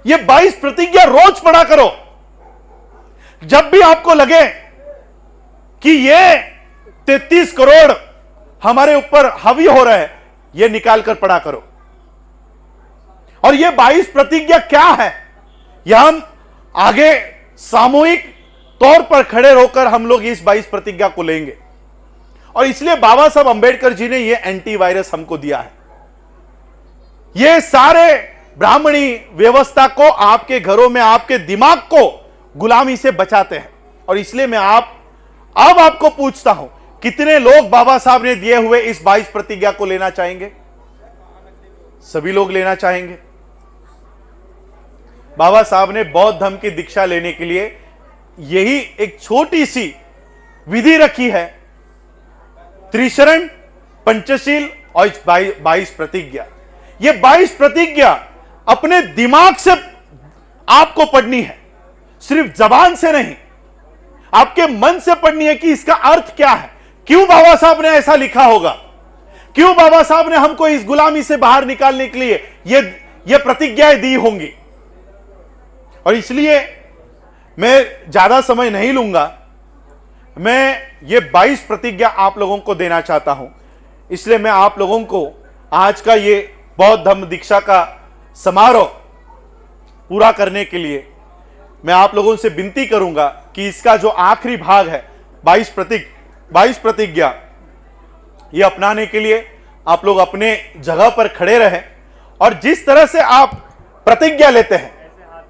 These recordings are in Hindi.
ये 22 प्रतिज्ञा रोज पढ़ा करो। जब भी आपको लगे कि ये 33 करोड़ हमारे ऊपर हावी हो रहा है, ये निकाल कर पढ़ा करो। और ये 22 प्रतिज्ञा क्या है, यह हम आगे सामूहिक तौर पर खड़े होकर हम लोग इस 22 प्रतिज्ञा को लेंगे। और इसलिए बाबा साहब अंबेडकर जी ने यह एंटीवायरस हमको दिया है। ये सारे ब्राह्मणी व्यवस्था को आपके घरों में, आपके दिमाग को गुलामी से बचाते हैं। और इसलिए मैं अब आपको पूछता हूं, कितने लोग बाबा साहब ने दिए हुए इस 22 प्रतिज्ञा को लेना चाहेंगे? सभी लोग लेना चाहेंगे। बाबा साहब ने बौद्ध धर्म की दीक्षा लेने के लिए यही एक छोटी सी विधि रखी है, त्रिशरण, पंचशील और 22 प्रतिज्ञा। ये 22 प्रतिज्ञा अपने दिमाग से आपको पढ़नी है, सिर्फ जबान से नहीं, आपके मन से पढ़नी है कि इसका अर्थ क्या है, क्यों बाबा साहब ने ऐसा लिखा होगा, क्यों बाबा साहब ने हमको इस गुलामी से बाहर निकालने के लिए ये प्रतिज्ञाएं दी होंगी। और इसलिए मैं ज्यादा समय नहीं लूंगा, मैं ये 22 प्रतिज्ञा आप लोगों को देना चाहता हूं। इसलिए मैं आप लोगों को आज का ये बौद्ध धम्म दीक्षा का समारोह पूरा करने के लिए मैं आप लोगों से विनती करूंगा कि इसका जो आखिरी भाग है 22 प्रतिज्ञा, ये अपनाने के लिए आप लोग अपने जगह पर खड़े रहें। और जिस तरह से आप प्रतिज्ञा लेते हैं,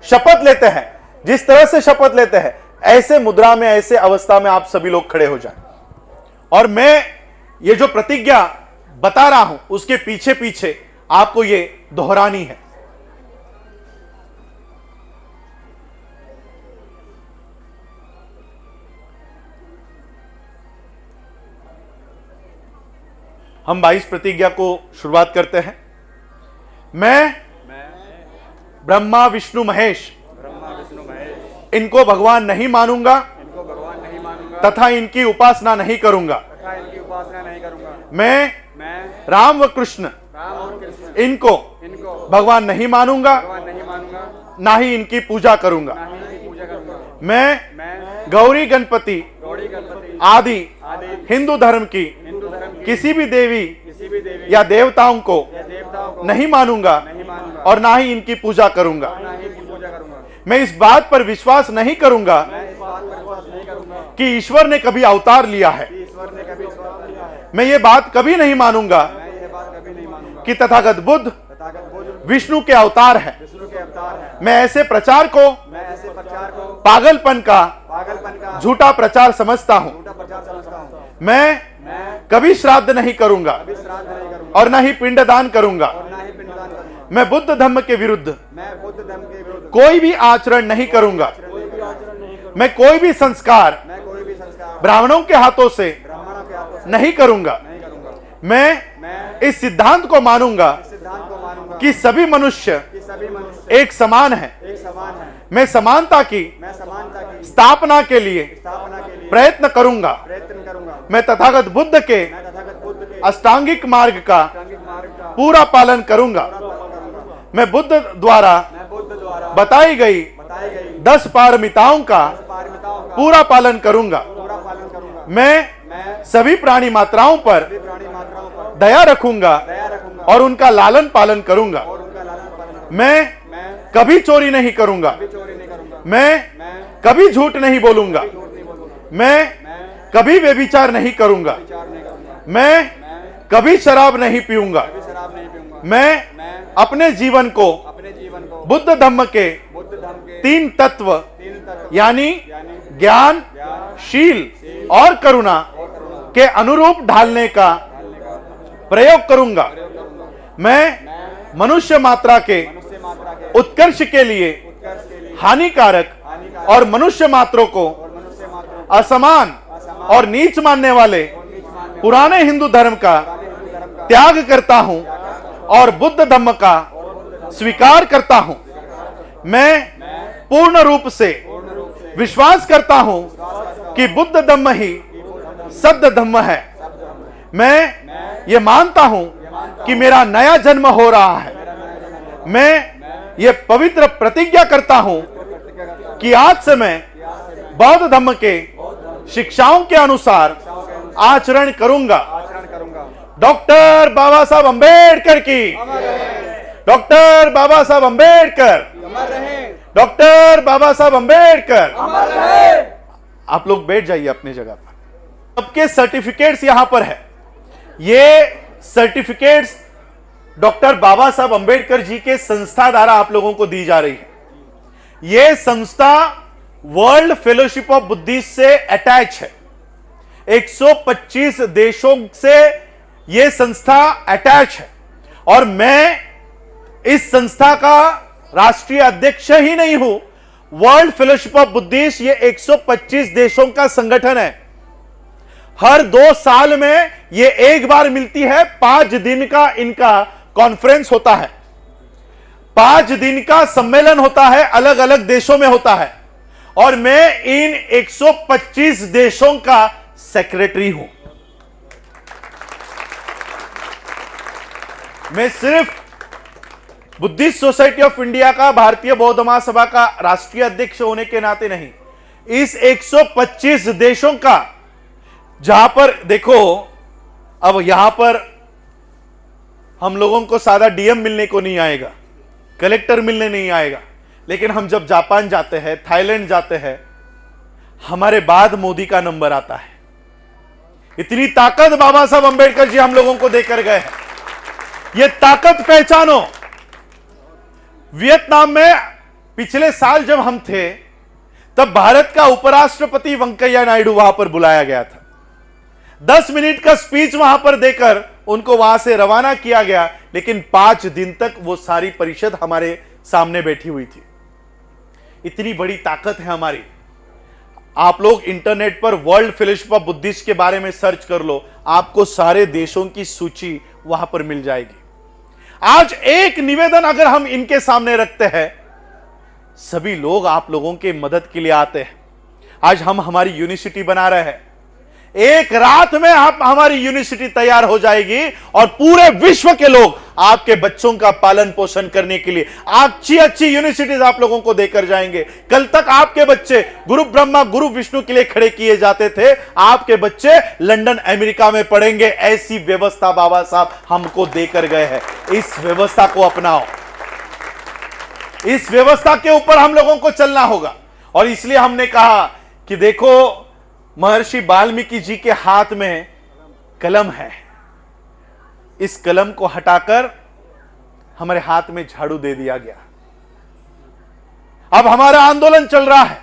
शपथ लेते हैं, जिस तरह से शपथ लेते हैं, ऐसे मुद्रा में, ऐसे अवस्था में आप सभी लोग खड़े हो जाएं। और मैं ये जो प्रतिज्ञा बता रहा हूं उसके पीछे पीछे आपको ये दोहरानी है। हम 22 प्रतिज्ञा को शुरुआत करते हैं। मैं ब्रह्मा विष्णु महेश इनको भगवान नहीं मानूंगा तथा इनकी उपासना नहीं करूंगा। मैं राम व कृष्ण इनको भगवान नहीं मानूंगा, ना ही इनकी पूजा करूंगा। मैं गौरी गणपति आदि हिंदू धर्म की किसी भी देवी या देवताओं को नहीं मानूंगा और ना ही इनकी पूजा करूंगा। मैं इस बात पर विश्वास नहीं करूंगा कि ईश्वर ने कभी अवतार लिया है। मैं ये बात कभी नहीं मानूंगा कि तथागत बुद्ध विष्णु के अवतार है। मैं ऐसे प्रचार को पागलपन का झूठा प्रचार समझता हूं। मैं कभी श्राद्ध नहीं करूंगा और न ही पिंडदान करूंगा। मैं बुद्ध धम्म के विरुद्ध कोई भी आचरण नहीं करूंगा। मैं कोई भी संस्कार ब्राह्मणों के हाथों से नहीं करूंगा। मैं इस सिद्धांत को मानूंगा कि सभी मनुष्य एक समान है। मैं समानता की स्थापना के लिए प्रयत्न करूंगा। मैं तथागत बुद्ध के अष्टांगिक मार्ग का पूरा पालन करूंगा। मैं बुद्ध द्वारा बताई गई 10 पारमिताओं का पूरा पालन करूंगा। मैं सभी प्राणी मात्राओं पर दया रखूंगा और उनका लालन पालन करूंगा। मैं कभी चोरी नहीं करूंगा। मैं कभी झूठ नहीं बोलूंगा। मैं कभी व्यभिचार नहीं करूंगा। मैं कभी शराब नहीं पीऊंगा। मैं अपने जीवन को बुद्ध धम्म के 3 तत्व यानी ज्ञान, शील और करुणा के अनुरूप ढालने का प्रयोग करूंगा। मैं मनुष्य मात्रा के उत्कर्ष के लिए हानिकारक और मनुष्य मात्रों को असमान और नीच मानने वाले पुराने हिंदू धर्म का त्याग करता हूं और बुद्ध धम्म का स्वीकार करता हूं। मैं पूर्ण रूप से विश्वास करता हूं कि बुद्ध धम्म ही सद्ध धम्म है। मैं ये मानता हूं कि मेरा नया जन्म हो रहा है। मैं ये पवित्र प्रतिज्ञा करता हूं कि आज से मैं बौद्ध धर्म के शिक्षाओं के अनुसार आचरण करूंगा। डॉक्टर बाबा साहब अंबेडकर की, डॉक्टर बाबा साहब अंबेडकर, डॉक्टर बाबा साहब अंबेडकर। आप लोग बैठ जाइए अपनी जगह पर। सबके सर्टिफिकेट्स यहां पर है। ये सर्टिफिकेट्स डॉक्टर बाबा साहब अंबेडकर जी के संस्था द्वारा आप लोगों को दी जा रही है। यह संस्था वर्ल्ड फेलोशिप ऑफ बुद्धिस्ट से अटैच है। 125 देशों से यह संस्था अटैच है और मैं इस संस्था का राष्ट्रीय अध्यक्ष ही नहीं हूं। वर्ल्ड फेलोशिप ऑफ बुद्धिस्ट ये 125 देशों का संगठन है। हर 2 साल में ये एक बार मिलती है। 5 दिन का इनका कॉन्फ्रेंस होता है, 5 दिन का सम्मेलन होता है, अलग अलग देशों में होता है और मैं इन 125 देशों का सेक्रेटरी हूं। मैं सिर्फ बुद्धिस्ट सोसाइटी ऑफ इंडिया का, भारतीय बौद्ध महासभा का राष्ट्रीय अध्यक्ष होने के नाते नहीं, इस 125 देशों का, जहां पर देखो अब यहां पर हम लोगों को सादा डीएम मिलने को नहीं आएगा, कलेक्टर मिलने नहीं आएगा, लेकिन हम जब जापान जाते हैं, थाईलैंड जाते हैं, हमारे बाद मोदी का नंबर आता है। इतनी ताकत बाबा साहब अंबेडकर जी हम लोगों को देकर गए हैं। यह ताकत पहचानो। वियतनाम में पिछले साल जब हम थे तब भारत का उपराष्ट्रपति वेंकैया नायडू वहां पर बुलाया गया था। 10 मिनट का स्पीच वहां पर देकर उनको वहां से रवाना किया गया, लेकिन 5 दिन तक वो सारी परिषद हमारे सामने बैठी हुई थी। इतनी बड़ी ताकत है हमारी। आप लोग इंटरनेट पर वर्ल्ड फेलोशिप ऑफ बुद्धिस्ट के बारे में सर्च कर लो, आपको सारे देशों की सूची वहां पर मिल जाएगी। आज एक निवेदन अगर हम इनके सामने रखते हैं, सभी लोग आप लोगों के मदद के लिए आते हैं। आज हम हमारी यूनिवर्सिटी बना रहे हैं। एक रात में आप हमारी यूनिवर्सिटी तैयार हो जाएगी और पूरे विश्व के लोग आपके बच्चों का पालन पोषण करने के लिए अच्छी अच्छी यूनिवर्सिटीज आप लोगों को देकर जाएंगे। कल तक आपके बच्चे गुरु ब्रह्मा गुरु विष्णु के लिए खड़े किए जाते थे, आपके बच्चे लंदन अमेरिका में पढ़ेंगे। ऐसी व्यवस्था बाबा साहब हमको देकर गए हैं। इस व्यवस्था को अपनाओ। इस व्यवस्था के ऊपर हम लोगों को चलना होगा और इसलिए हमने कहा कि देखो, महर्षि वाल्मीकि जी के हाथ में कलम है, इस कलम को हटाकर हमारे हाथ में झाड़ू दे दिया गया। अब हमारा आंदोलन चल रहा है।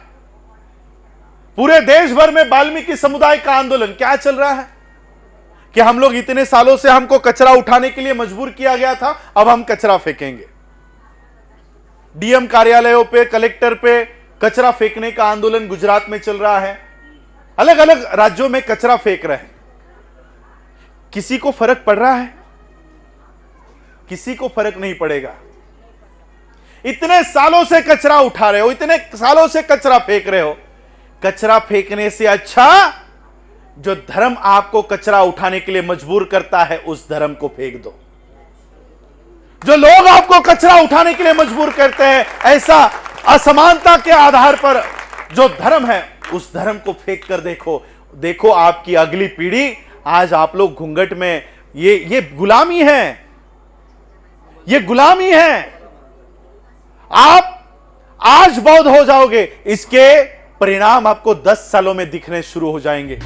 पूरे देश भर में वाल्मीकि समुदाय का आंदोलन क्या चल रहा है कि हम लोग इतने सालों से हमको कचरा उठाने के लिए मजबूर किया गया था, अब हम कचरा फेंकेंगे। डीएम कार्यालयों पे, कलेक्टर पे कचरा फेंकने का आंदोलन गुजरात में चल रहा है। अलग अलग राज्यों में कचरा फेंक रहे हैं। किसी को फर्क पड़ रहा है? किसी को फर्क नहीं पड़ेगा। इतने सालों से कचरा उठा रहे हो, इतने सालों से कचरा फेंक रहे हो। कचरा फेंकने से अच्छा जो धर्म आपको कचरा उठाने के लिए मजबूर करता है, उस धर्म को फेंक दो। जो लोग आपको कचरा उठाने के लिए मजबूर करते हैं, ऐसा असमानता के आधार पर जो धर्म है, उस धर्म को फेंक कर देखो। देखो आपकी अगली पीढ़ी, आज आप लोग घूंघट में, ये गुलामी है, ये गुलामी है। आप आज बौद्ध हो जाओगे, इसके परिणाम आपको 10 सालों में दिखने शुरू हो जाएंगे।